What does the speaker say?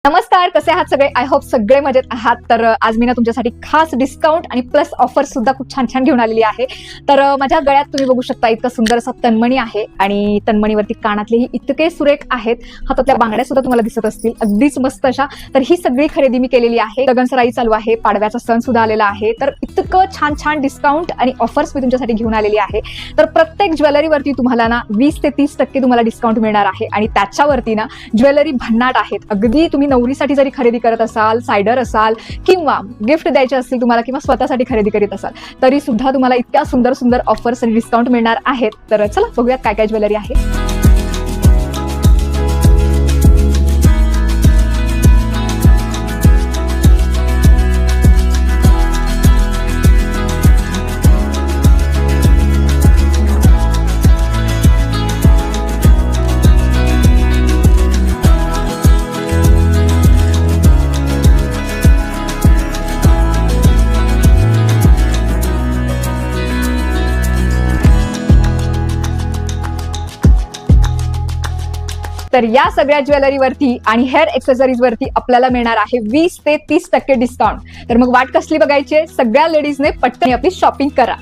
नमस्कार, कसे आहात सगळे? आय होप सगळे मजेत आहात. तर आज मी ना तुमच्यासाठी खास डिस्काउंट आणि प्लस ऑफर सुद्धा खूप छान छान घेऊन आलेली आहे. तर माझ्या गळ्यात तुम्ही बघू शकता इतका सुंदर असा तन्मणी आहे आणि तन्मणीवरती कानातलेही इतके सुरेख आहेत. हातातल्या बांगड्या सुद्धा तुम्हाला दिसत असतील, अगदीच मस्त अशा. तर ही सगळी खरेदी मी केलेली आहे. गगनसराई चालू आहे, पाडव्याचा सण सुद्धा आलेला आहे. तर इतकं छान छान डिस्काउंट आणि ऑफर्स मी तुमच्यासाठी घेऊन आलेली आहे. तर प्रत्येक ज्वेलरीवरती तुम्हाला ना 20 ते 30% तुम्हाला डिस्काउंट मिळणार आहे आणि त्याच्यावरती ना ज्वेलरी भन्नाट आहेत. अगदी तुम्ही नवरीसाठी जरी खरेदी करत असाल, सायडर असाल किंवा गिफ्ट द्यायचे असतील तुम्हाला किंवा स्वतःसाठी खरेदी करीत असाल तरी सुद्धा तुम्हाला इतक्या सुंदर सुंदर ऑफर्स आणि डिस्काउंट मिळणार आहेत. तर चला बघूयात काय काय ज्वेलरी आहे. तर या सगळ्या ज्वेलरीवरती आणि हेअर एक्सेसरीज वरती आपल्याला मिळणार आहे 20 ते 30% डिस्काउंट. तर मग वाट कसली बघायची? सगळ्या लेडीजने पटकन आपली शॉपिंग करा.